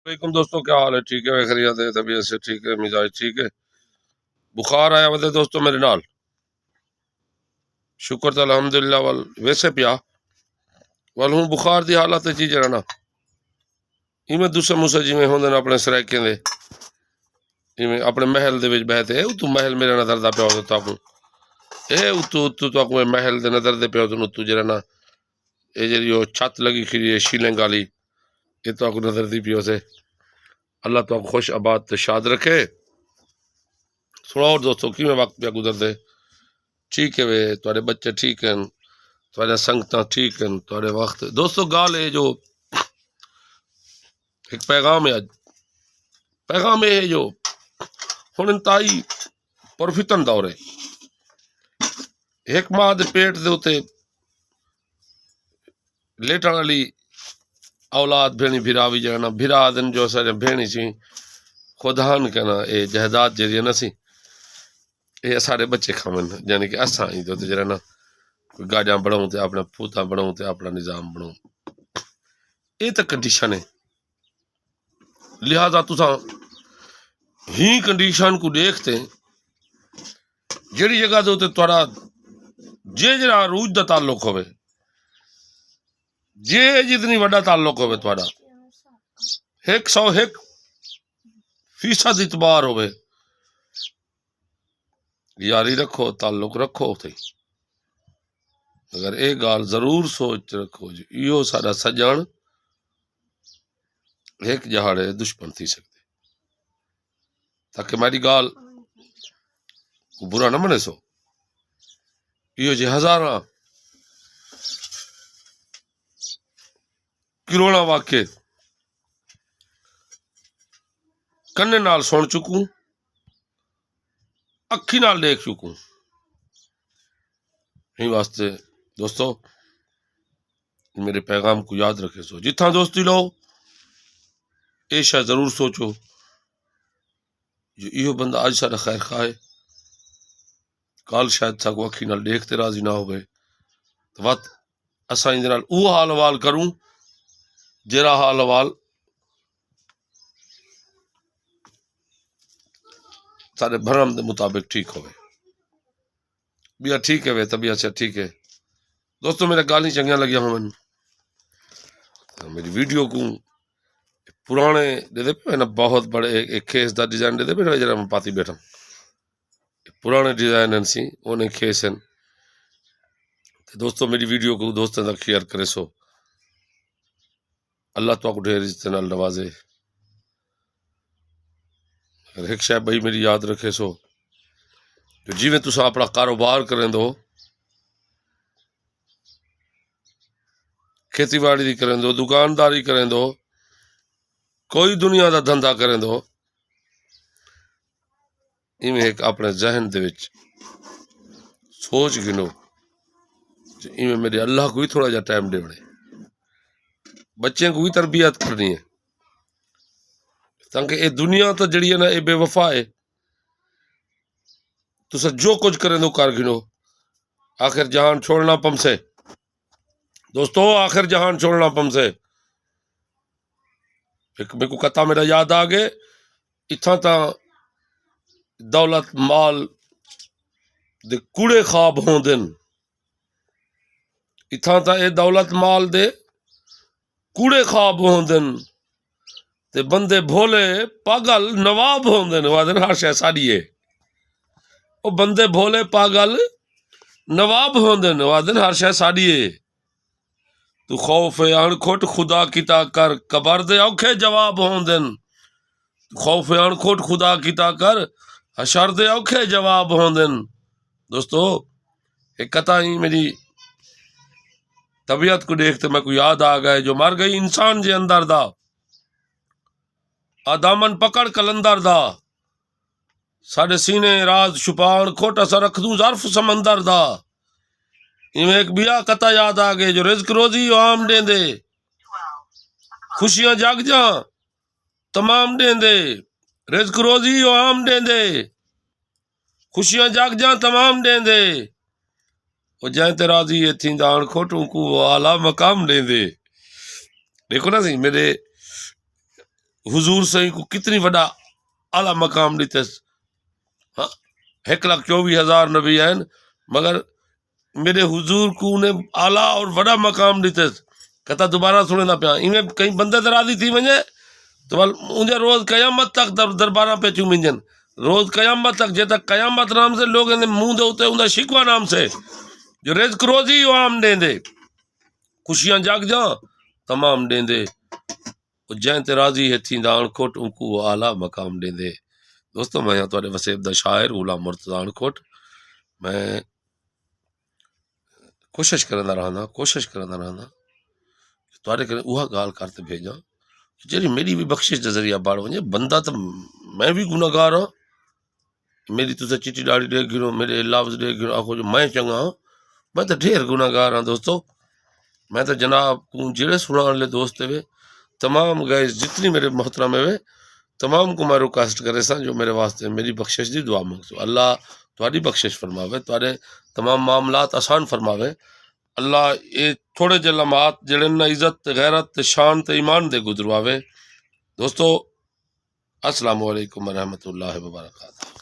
وعلیکم دوستوں، کیا حال ہے؟ ٹھیک ہے؟ خیریت ہے؟ طبیعت سے ٹھیک ہے؟ مزاج ٹھیک ہے؟ بخار آیا ودے دوستوں میرے نال؟ شکر تے الحمدللہ ویسے پیا ہوں بخار دی حالت چی جرنا ایویں دوسرے موسے جی ہوندے نے اپنے سرائکیں دے ایویں اپنے محل دے وچ بیٹھے اتو محل میرے نظر دا پیا ہوتا کو اتو تو کو محل دے نظر دے پیا اتو جرنا اے جڑی او چھت لگی کھڑی ہے شیلنگ والی یہ تو کو نظر دی پیو سے اللہ تو خوش آباد تے شاد رکھے۔ سناؤ دوستو کیویں وقت پہ گزر دے؟ ٹھیک ہے وے تواڈے بچے ٹھیک ہیں؟ تواڈے سنگتاں ٹھیک ہیں؟ تواڈے وقت دوستو گال ہے جو ایک پیغام ہے، پیغام یہ ہے جو ہن انتہائی پرفتن دور ہے۔ ایک ماں دے پیٹ دے اوتے لیٹن والی اولاد بھیڑی بھراوی جانا بھرا دن جو سارے بھیڑی سی خدان کہنا اے جہداد جڑی نہ سی اے سارے بچے کھاون یعنی کہ اساں ہی تو جڑا نا گاڑیاں بڑھاؤں تے اپنا پوتا بڑھاؤں تے اپنا نظام بڑھاؤں، یہ تو کنڈیشن ہے۔ لہذا تساں ہی کنڈیشن کو دیکھتے جڑی جگہ دے تھوڑا جڑا روج دا تعلق ہوئے جتنی وڈا تعلق ہوئے تھوڑا 101% اعتبار ہوئے یاری رکھو تعلق رکھو تھی، اگر ایک گال ضرور سوچ رکھو جی ایو سارا سجن ایک جہاڑے دشمن تھی سکتے، تاکہ میری گال برا نہ منے سو ایو جی ہزاراں کروڑا واقع کنے نال سن چکوں اکھی نال دیکھ چکوں۔ ہی واسطے دوستو میرے پیغام کو یاد رکھے سو جتھاں دوستی لو اے شاید ضرور سوچو جو ایو بندہ اج سارا خیر خواہ ہے کال شاید ساکو اکھی نال دیکھتے راضی نہ ہوئے تو وقت اساں اندے نال او حال حوال کروں جڑا حال حوال سارے بھرم دے مطابق ٹھیک ہوئے بیا ٹھیک ہے وے طبیعت سے ٹھیک ہے۔ دوستو میرے گالی چنگیاں لگیا ہوں میری ویڈیو کو پرانے دے دے پہ نا بہت بڑے ایک کھیس دا ڈیزائن دے دے پہ جڑا میں پاتی بیٹھا پرانے ڈیزائن ہیں سی انہیں کھیس ہیں۔ دوستو میری ویڈیو کو دوستوں تک شیئر کرے سو اللہ تو کو ڈھیر عزت نال نوازے۔ اگر ایک شاید بھائی میری یاد رکھے سو جو جیویں تساں اپنا کاروبار کریں دو کھیتی باڑی دی کریں دو دکانداری کریں دو کوئی دنیا دا دھندا کریں دو ایویں ایک اپنے ذہن دے وچ سوچ گنو ایویں میرے اللہ کو ہی تھوڑا جا ٹائم دے بڑے بچے کو بھی تربیت کرنی ہے تاکہ اے دنیا تو جڑی ہے نا اے بے وفا ہے تسا جو کچھ کریں دو کر گنو آخر جہان چھوڑنا پم سے دوستو آخر جہان چھوڑنا پم سے میرے کو کتا میرا یاد آ گئے اتھا تا دولت مال دے کوڑے خواب ہوندن اتھا تا اے دولت مال دے کوڑے خواب ہوندن تے بندے بھولے پاگل نواب ہوندن وادن ہر شے ساڈی ہے او بندے بھولے پاگل نواب ہوندن وادن ہر شے ساڈی ہے تو خوف اਣکھٹ خدا کیتا کر قبر دے اوکھے جواب ہوندن خوف اਣکھٹ خدا کیتا کر حشر دے اوکھے جواب ہوندن۔ دوستو ایک کتا ہی میری طبیعت کو دیکھتے میں کو یاد آ گئے جو مر گئی انسان جے اندر دا آدامن پکڑ کلندر دا ساڑے سینے راز چھپان کھوٹا سا رکھ دوں ظرف سمندر دا ایویں ایک بیا کتا یاد آ گئے جو رزق روزی عام دیں دے خوشیاں جاگ جاں تمام دیں دے رزق روزی عام دیں دے خوشیاں جاگ جاں تمام دیں دے وہ جائیں تے راضی ہے تھی دان کھوٹوں کو اعلیٰ مقام دیں دے۔ دیکھو نا سی میرے حضور سائیں کو کتنی وڈا اعلیٰ مقام ڈیتس. 1,24,000 نبی ہیں مگر میرے حضور کو انہیں اعلیٰ اور وڈا مقام ڈیتس. کتا دوبارہ سنے نہ پیا ایویں کئی بندے راضی تھی ونجے تو انجے روز قیامت تک درباراں پہ چوں منجن روز قیامت تک جے تک قیامت نام سے لوگ منہ دے ہوتے اندا شکوا نام سے جو رزق روزی عام دیں دے خوشیاں جاگ جاں تمام دیں دے جائیں تے راضی ہے تھیندا انکھوٹ ان کو اعلیٰ مقام دیں دے. دوستو میں تواڈے وسیب دا شاعر غلام مرتضی انکھوٹ میں کوشش کرندا رہنا تواڈے کرے اوہا گال کرتے بھیجاں جڑی میری بھی بخشش دا ذریعہ باڑ ونجے. بندہ تو میں بھی گناہگار ہاں میری تو چٹی ڈاڑی ڈے گنو میرے لفظ ڈے گنو آخو جو میں چنگا ہاں میں تو ڈھیر گناہگار ہاں. دوستو میں تو جناب کو جڑے سنان لے دوست ہوئے تمام گائز جتنی میرے محترم ہوئے تمام کو میں ریکویسٹ کرے سا جو میرے واسطے میری بخشش دی دعا مانگسو. اللہ تواڈی بخشش فرماوے تواڈے تمام معاملات آسان فرماوے. اللہ یہ تھوڑے جے لمحات جڑے نا عزت غیرت شان تے ایمان دے گزرواوے. دوستو السلام علیکم ورحمۃ اللہ وبرکاتہ.